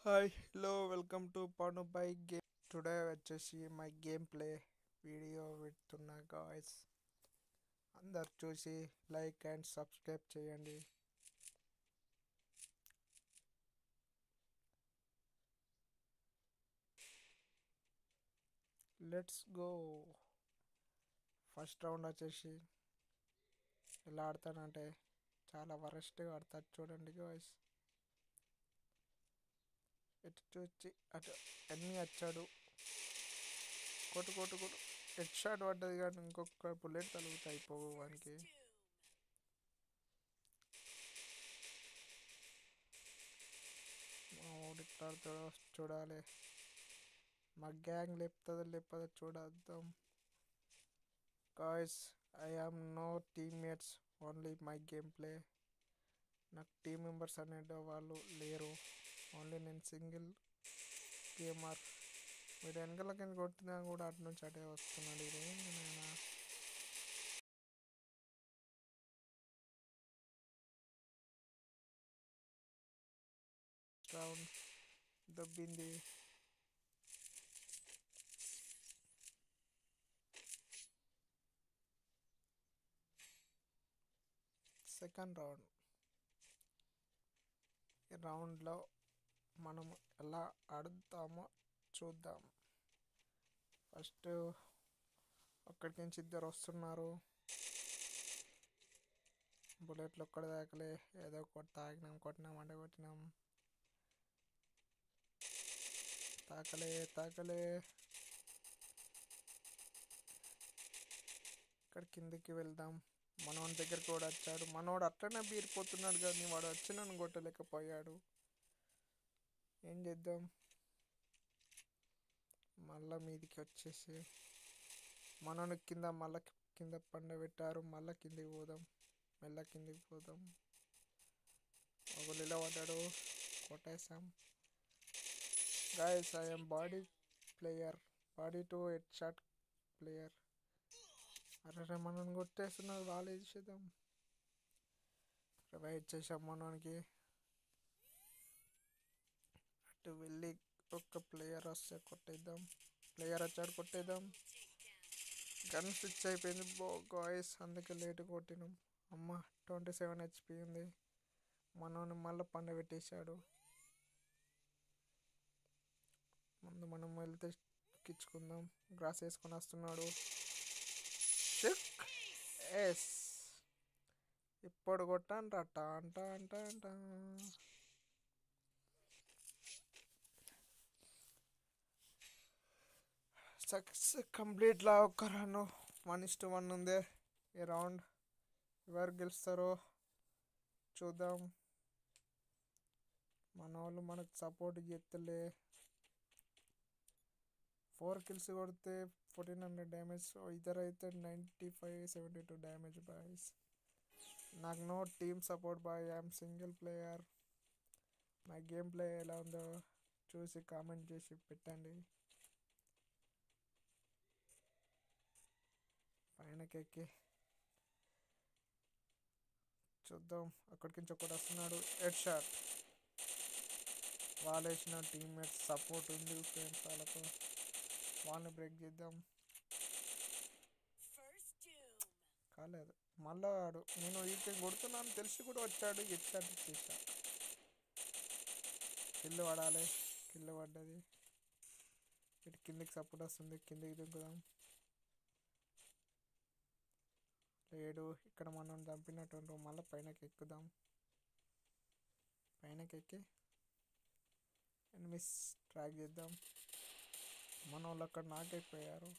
Hi hello welcome to పను by game. Today వచ్చేసి my game play video పెడుతున్నా guys. అందరు చూసి లైక్ అండ్ సబ్స్క్రైబ్ చేయండి. Let's go. ఫస్ట్ రౌండ్ వచ్చేసి ఎలా ఆడతానంటే చాలా వరస్ట్గా ఆడతాడు చూడండి గాయస్. ఎటు చూచి అటు ఎన్ని వచ్చాడు, కొట్టు కొట్టు కొట్టు. హెడ్ షాట్ పడ్డది కానీ ఇంకొక బుల్లెట్ తలుగుతాయి అయిపోవు వానికి. మా వాడు ఇట్లా ఆడతాడో చూడాలి. మా గ్యాంగ్ లేపుతుందో చూడద్దాం. Guys, I am no teammates, only my game play. నాకు టీమ్ మెంబర్స్ అనే వాళ్ళు లేరు, ఓన్లీ నేను సింగిల్ గేమర్. మీరు వెనకాల కింద కొట్టినా కూడా అటు నుంచి అటే వస్తున్నాడు. ఇదేంటి నాయన. రౌండ్ దొబ్బింది. Second round. ఈ రౌండ్లో మనం ఎలా ఆడుతామో చూద్దాం. ఫస్ట్ అక్కడికి నుంచి ఇద్దరు వస్తున్నారు. బుల్లెట్లు ఒక్కడి దాకలే, ఏదో ఒకటి కొట్టినాం అంటే కొట్టినాం. తాకలే. ఇక్కడ కిందికి వెళ్దాం. మనోడి దగ్గరికి కూడా వచ్చాడు. మనోడు అట్లనే బీరిపోతున్నాడు కానీ వాడు వచ్చి నన్ను కొట్టలేకపోయాడు. ఏం చేద్దాం. మళ్ళా మీదికి వచ్చేసి మనోని మళ్ళా కింద పండబెట్టారు. మళ్ళా కిందికి పోదాం, మెల్ల కిందికి పోదాం. ఒకళ్ళు ఇలా పడ్డాడు, కొట్టేసాం. Guys, I'm body player, body to head shot player. అరే మనల్ని కొట్టేస్తున్నారు, వాళ్ళు చేద్దాం. రివైవ్ చేసాం మనోనికి. అటు వెళ్ళి ఒక ప్లేయర్ వస్తే కొట్టేద్దాం. ప్లేయర్ వచ్చాడు, కొట్టేద్దాం. గన్ స్విచ్ అయిపోయింది గాయస్, అందుకే లేటు కొట్టినాం. అమ్మ 27 HP ఉంది. మనోని మళ్ళీ పండబెట్టేశాడు. ముందు మనం వెళ్తే ఎక్కించుకుందాం. గ్రాస్ వేసుకొని వస్తున్నాడు. ఎస్, ఇప్పుడు కొట్టాను రా అంట. సక్సెస్ కంప్లీట్ లా. ఒక్క రన్ 1:1 ఉంది ఈ రౌండ్. ఎవరు గెలుస్తారో చూద్దాం. మన వాళ్ళు మనకు సపోర్ట్ చేస్తలే. 4 kills కొడితే 1400 డ్యామేజ్. ఇద్దరైతే 95-72 డ్యామేజ్ బాయ్స్. నాకు no team support boy, I'm single player. My game play ఎలా ఉందో చూసి కామెంట్ చేసి పెట్టండి. పైనకెక్కి చూద్దాం. అక్కడికి నుంచి ఒకటి వస్తున్నాడు, హెడ్ షాట్. వాళ్ళు వేసిన టీమ్మేట్స్ సపోర్ట్ ఉంది ఫ్రెండ్స్ వాళ్ళకు. వాళ్ళని బ్రేక్ చేద్దాం. కాలేదు. మళ్ళా వాడు నేను వీటిని కొడుతున్నాను తెలిసి కూడా వచ్చాడు, హెడ్ షాట్ ఇచ్చేసా. కిల్లు పడాలి. కిల్లు పడ్డది. ఇటు కిందికి సపోర్ట్ వస్తుంది, కిందికి దిగుదాం. లేడు. ఇక్కడ మనం చంపినట్టు మళ్ళీ పైనకి ఎక్కుదాం. పైనకి ఎక్కి ఎనిమిస్ ట్రాక్ చేద్దాం. మన వాళ్ళు అక్కడ నాకైపోయారు.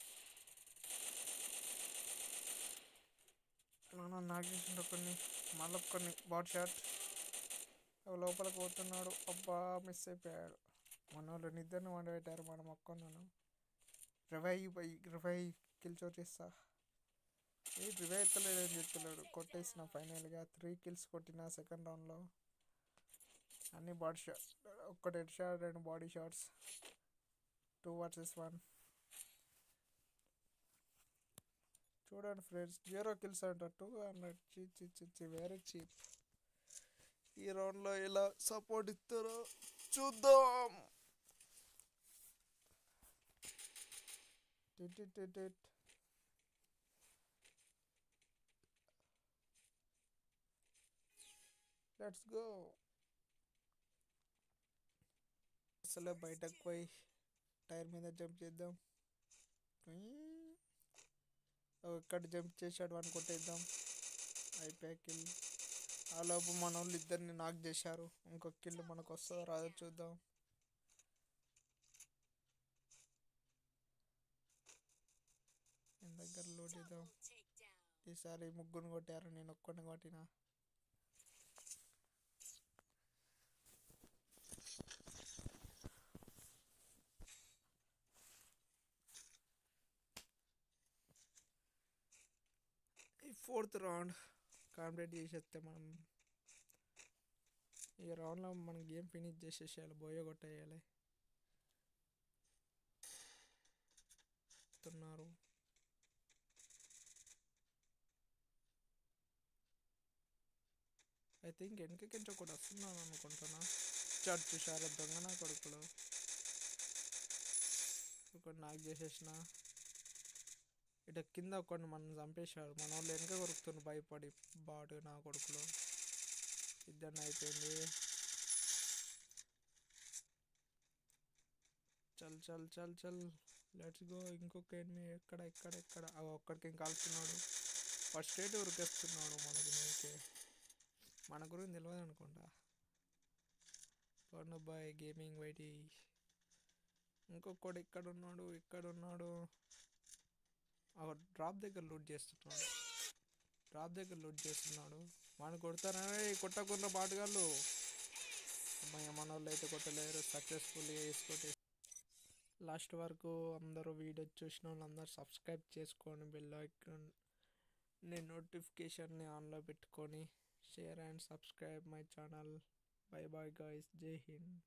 మనం నాకేసిన కొన్ని బాట్ షాట్. లోపలికి పోతున్నాడు. అబ్బా, మిస్ అయిపోయాడు. మన వాళ్ళు నిద్రను వండబెట్టారు. మనం ఒక్కన్నాను. రివైవ్ కిల్ చేస్తా. ఏ రివైవ్ ఎత్తలేదని చెప్తున్నాడు. కొట్టేసిన ఫైనల్గా 3 kills కొట్టిన సెకండ్ రౌండ్లో. అన్ని బాడీ షాట్, ఒక్కటి head shot, 2 body shots. 2 vs 1. చూడండి ఫ్రెండ్స్, 0 kills అంట. 200 వెరీ చీప్. ఈ రౌండ్లో ఎలా సపోర్ట్ ఇస్తారో చూద్దాం. Let's go. అసలు బయటకు పోయి టైర్ మీద జంప్ చేద్దాం. ఎక్కడ జంప్ చేశాడు అని కొట్టేద్దాం. అయిపోయా కిల్. ఆ లోపు మన వాళ్ళు ఇద్దరిని నాక్ చేశారు. ఇంకొక కిల్ మనకు వస్తుందో రాదో చూద్దాం. దగ్గర లోడ్ చేద్దాం. ఈసారి ముగ్గురు కొట్టారు, నేను ఒక్కడిని కొట్టిన. ఈ 4th రౌండ్ కంప్లీట్ చేసేస్తే మనం ఈ రౌండ్లో మనం గేమ్ ఫినిష్ చేసేసేయాలి, బోయ కొట్టేయాలి. తున్నారు ఐ థింక్ వెనకకించి ఒకటి వస్తున్నాను అనుకుంటున్నా. చట్టు షార దొంగ నా కొడుకులు ఒకటి నాకు చేసేసిన. ఇటు కింద ఒకటి మనం చంపేశారు. మన వాళ్ళు వెనక కొరుకుతున్నారు భయపడి. బాటు నా కొడుకులు ఇద్దరిని అయిపోయింది. చల్ చల్ చల్ చల్ లెట్స్ గో. ఇంకొక ఎనిమి ఎక్కడ ఎక్కడ ఎక్కడ ఒక్కడికి కాల్చున్నాడు. First aid ఉరికేస్తున్నాడు. మనకు నీకే మన గురించి తెలియదు అనుకుంటా. Boy gaming YT. ఇంకొకడు ఇక్కడ ఉన్నాడు, ఇక్కడ ఉన్నాడు. డ్రాప్ దగ్గర లూట్ చేస్తున్నాడు. మన కొడతారా కొట్టకుండా పాటగాళ్ళు. అమ్మాయి మన వాళ్ళు అయితే కొట్టలేరు. సక్సెస్ఫుల్గా వేసుకొట్టి లాస్ట్ వరకు అందరూ వీడియో చూసిన వాళ్ళు అందరూ సబ్స్క్రైబ్ చేసుకొని బెల్ ఐకాన్ నేను నోటిఫికేషన్ని ఆన్లో పెట్టుకొని share and subscribe my channel. Bye bye guys. జై హింద్.